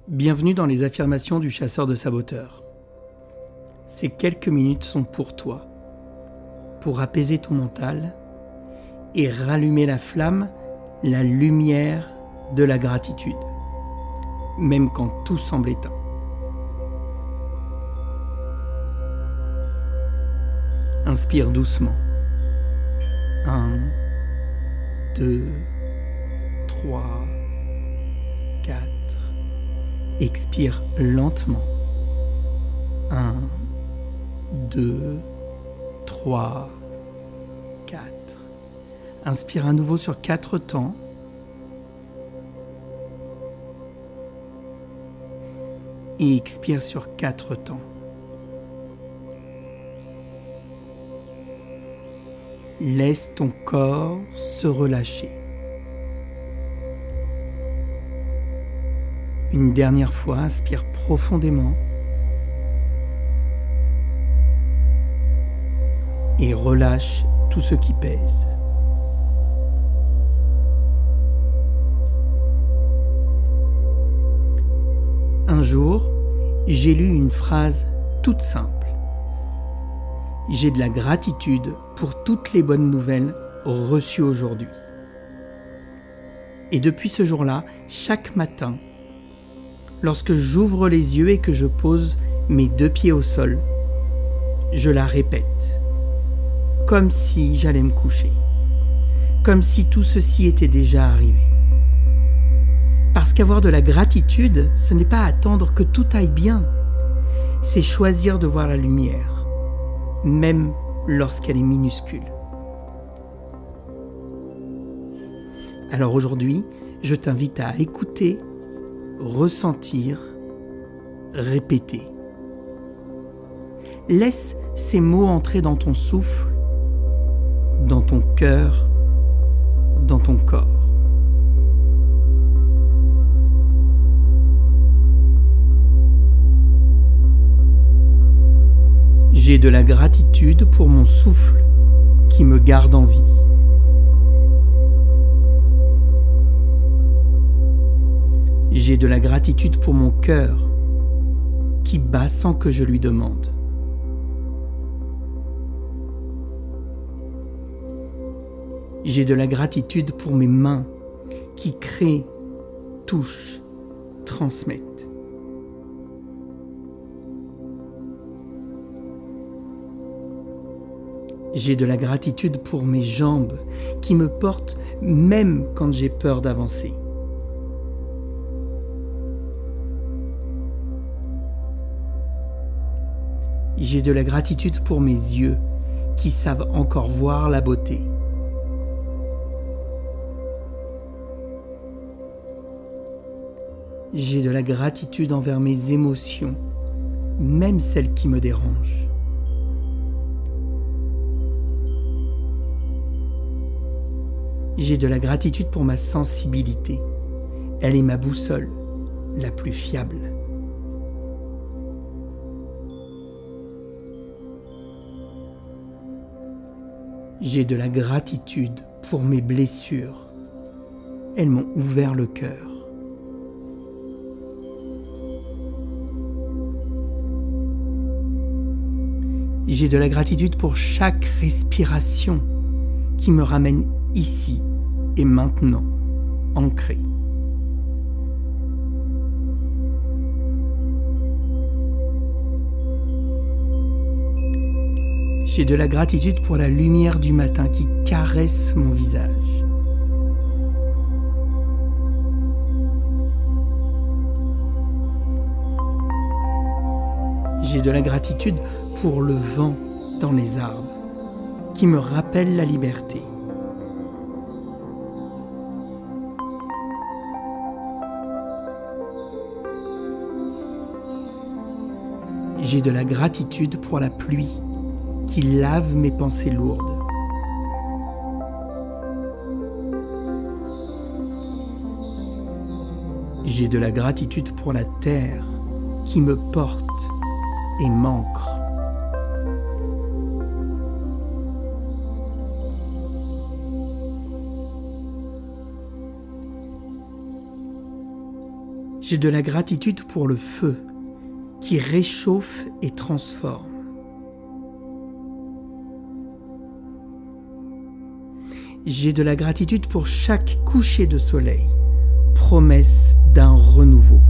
Bienvenue dans les affirmations du chasseur de saboteurs. Ces quelques minutes sont pour toi, pour apaiser ton mental et rallumer la flamme, la lumière de la gratitude, même quand tout semble éteint. Inspire doucement. 1, 2, 3, 4. Expire lentement. 1, 2, 3, 4. Inspire à nouveau sur 4 temps. Et expire sur 4 temps. Laisse ton corps se relâcher. Une dernière fois, inspire profondément et relâche tout ce qui pèse. Un jour, j'ai lu une phrase toute simple. J'ai de la gratitude pour toutes les bonnes nouvelles reçues aujourd'hui. Et depuis ce jour-là, chaque matin, lorsque j'ouvre les yeux et que je pose mes 2 pieds au sol, je la répète, comme si j'allais me coucher, comme si tout ceci était déjà arrivé. Parce qu'avoir de la gratitude, ce n'est pas attendre que tout aille bien, c'est choisir de voir la lumière, même lorsqu'elle est minuscule. Alors aujourd'hui, je t'invite à écouter, ressentir, répéter. Laisse ces mots entrer dans ton souffle, dans ton cœur, dans ton corps. J'ai de la gratitude pour mon souffle qui me garde en vie. J'ai de la gratitude pour mon cœur qui bat sans que je lui demande. J'ai de la gratitude pour mes mains qui créent, touchent, transmettent. J'ai de la gratitude pour mes jambes qui me portent même quand j'ai peur d'avancer. J'ai de la gratitude pour mes yeux qui savent encore voir la beauté. J'ai de la gratitude envers mes émotions, même celles qui me dérangent. J'ai de la gratitude pour ma sensibilité. Elle est ma boussole la plus fiable. J'ai de la gratitude pour mes blessures. Elles m'ont ouvert le cœur. J'ai de la gratitude pour chaque respiration qui me ramène ici et maintenant, ancré. J'ai de la gratitude pour la lumière du matin qui caresse mon visage. J'ai de la gratitude pour le vent dans les arbres qui me rappelle la liberté. J'ai de la gratitude pour la pluie qui lave mes pensées lourdes. J'ai de la gratitude pour la terre qui me porte et m'ancre. J'ai de la gratitude pour le feu qui réchauffe et transforme. J'ai de la gratitude pour chaque coucher de soleil, promesse d'un renouveau.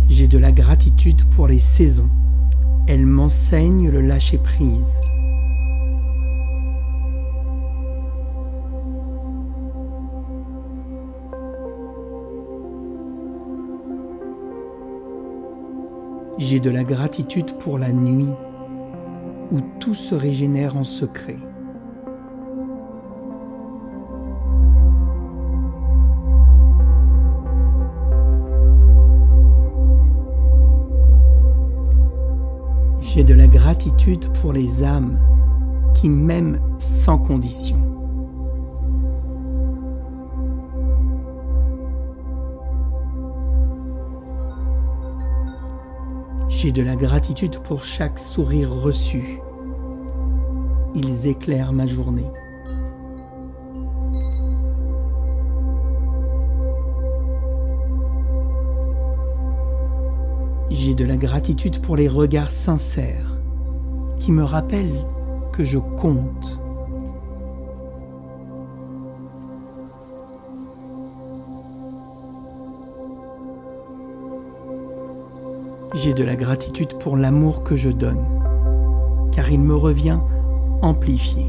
J'ai de la gratitude pour les saisons. Elles m'enseignent le lâcher-prise. J'ai de la gratitude pour la nuit, où tout se régénère en secret. J'ai de la gratitude pour les âmes qui m'aiment sans condition. J'ai de la gratitude pour chaque sourire reçu. Ils éclairent ma journée. J'ai de la gratitude pour les regards sincères qui me rappellent que je compte. J'ai de la gratitude pour l'amour que je donne, car il me revient amplifié.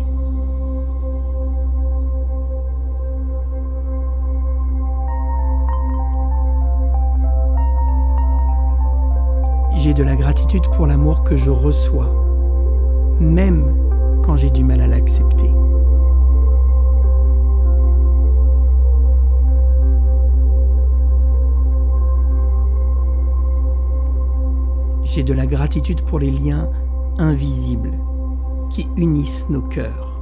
J'ai de la gratitude pour l'amour que je reçois, même quand j'ai du mal à l'accepter. J'ai de la gratitude pour les liens invisibles qui unissent nos cœurs.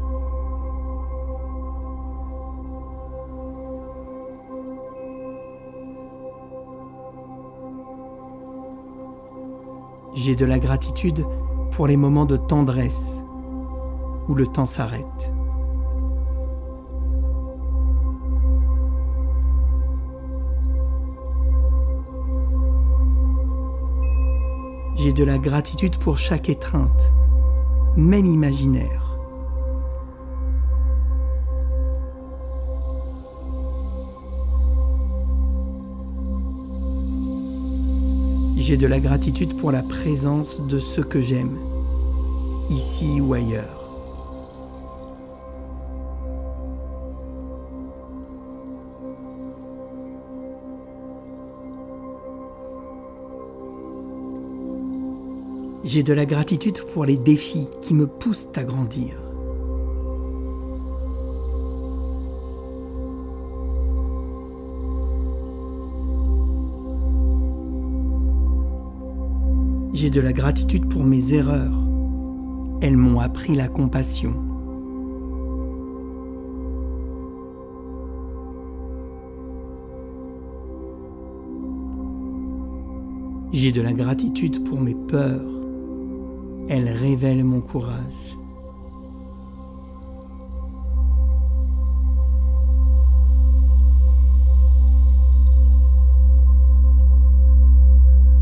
J'ai de la gratitude pour les moments de tendresse où le temps s'arrête. J'ai de la gratitude pour chaque étreinte, même imaginaire. J'ai de la gratitude pour la présence de ceux que j'aime, ici ou ailleurs. J'ai de la gratitude pour les défis qui me poussent à grandir. J'ai de la gratitude pour mes erreurs. Elles m'ont appris la compassion. J'ai de la gratitude pour mes peurs. Elles révèlent mon courage.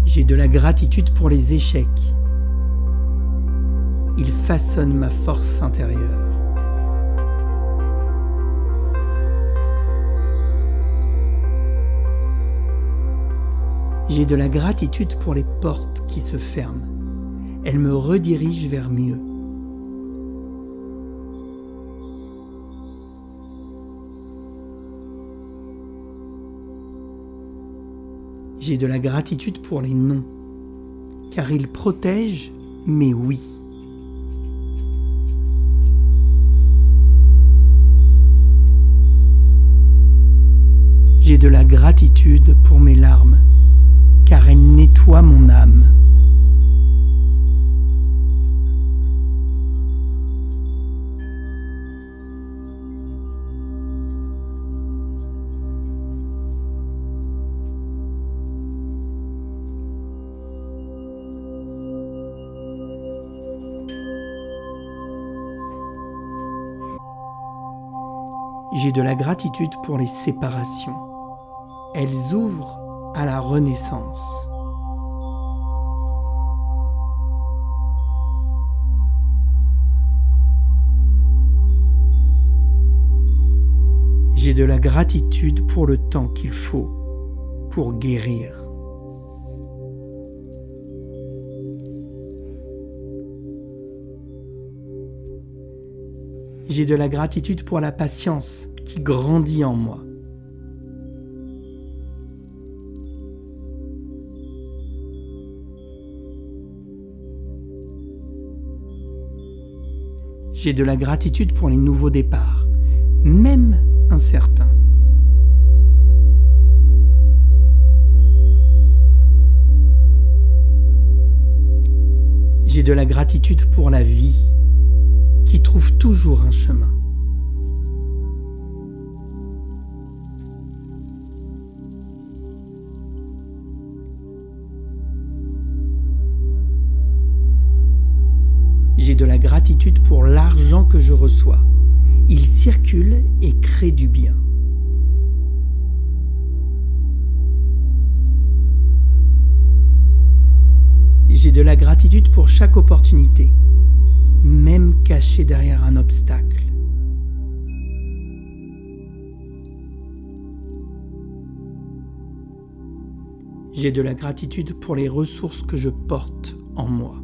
J'ai de la gratitude pour les échecs. Ils façonnent ma force intérieure. J'ai de la gratitude pour les portes qui se ferment. Elles me redirigent vers mieux. J'ai de la gratitude pour les non, car ils protègent mes oui. J'ai de la gratitude pour mes larmes, car elles nettoient mon âme. J'ai de la gratitude pour les séparations. Elles ouvrent à la renaissance. J'ai de la gratitude pour le temps qu'il faut pour guérir. J'ai de la gratitude pour la patience qui grandit en moi. J'ai de la gratitude pour les nouveaux départs, même incertains. J'ai de la gratitude pour la vie qui trouve toujours un chemin. J'ai de la gratitude pour l'argent que je reçois. Il circule et crée du bien. J'ai de la gratitude pour chaque opportunité, même cachée derrière un obstacle. J'ai de la gratitude pour les ressources que je porte en moi.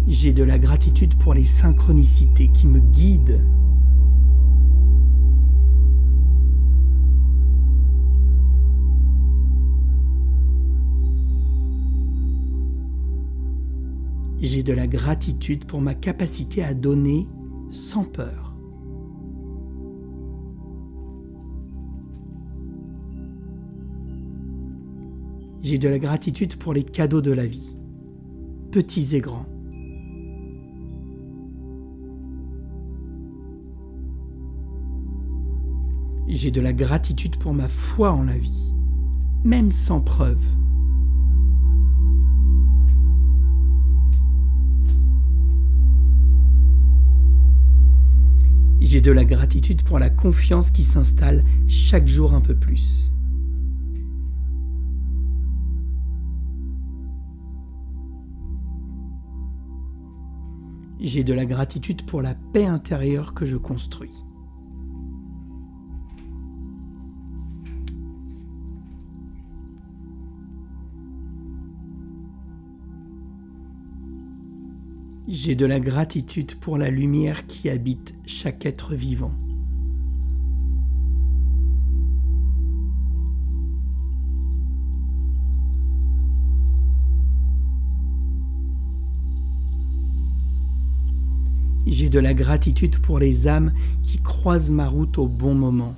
J'ai de la gratitude pour les synchronicités qui me guident. J'ai de la gratitude pour ma capacité à donner sans peur. J'ai de la gratitude pour les cadeaux de la vie, petits et grands. J'ai de la gratitude pour ma foi en la vie, même sans preuve. J'ai de la gratitude pour la confiance qui s'installe chaque jour un peu plus. J'ai de la gratitude pour la paix intérieure que je construis. J'ai de la gratitude pour la lumière qui habite chaque être vivant. J'ai de la gratitude pour les âmes qui croisent ma route au bon moment.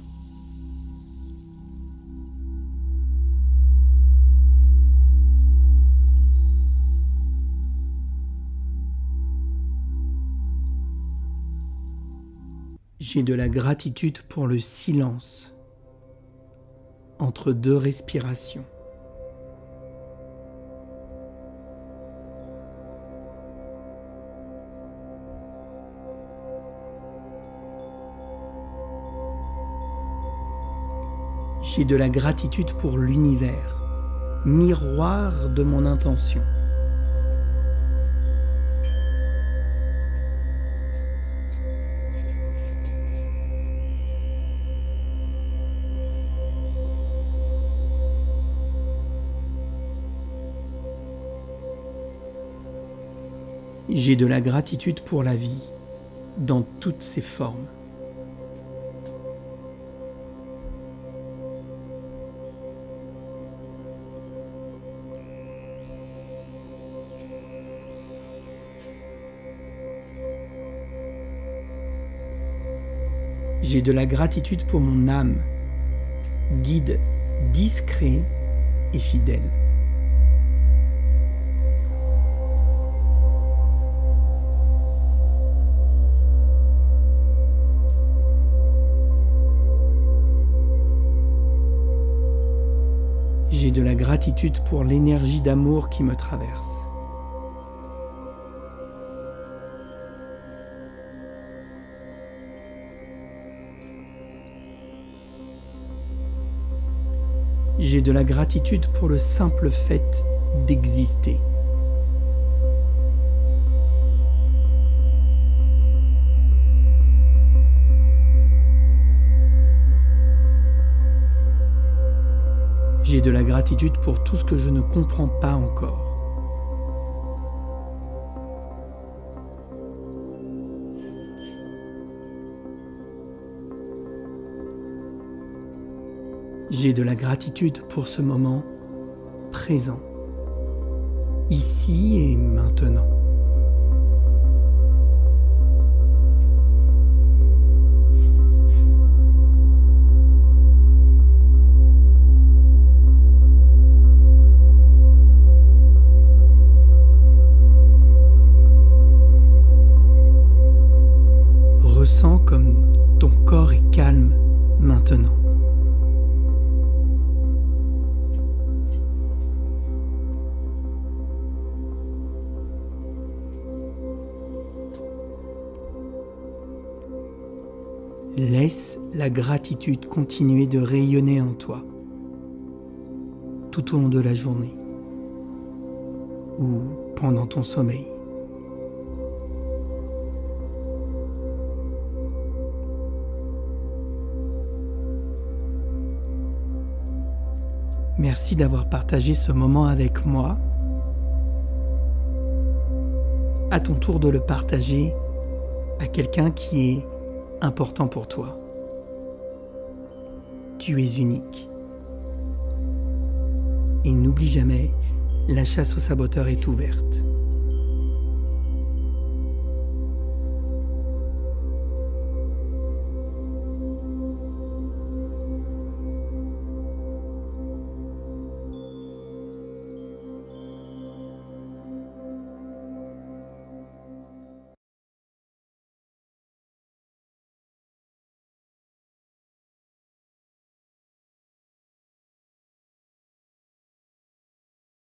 J'ai de la gratitude pour le silence entre deux respirations. J'ai de la gratitude pour l'univers, miroir de mon intention. J'ai de la gratitude pour la vie dans toutes ses formes. J'ai de la gratitude pour mon âme, guide discret et fidèle. J'ai J'ai de la gratitude pour l'énergie d'amour qui me traverse. J'ai de la gratitude pour le simple fait d'exister. J'ai de la gratitude pour tout ce que je ne comprends pas encore. J'ai de la gratitude pour ce moment présent, ici et maintenant. Ressens comme ton corps est calme maintenant. Laisse la gratitude continuer de rayonner en toi tout au long de la journée ou pendant ton sommeil. Merci d'avoir partagé ce moment avec moi. À ton tour de le partager à quelqu'un qui est important pour toi. Tu es unique. Et n'oublie jamais, la chasse aux saboteurs est ouverte.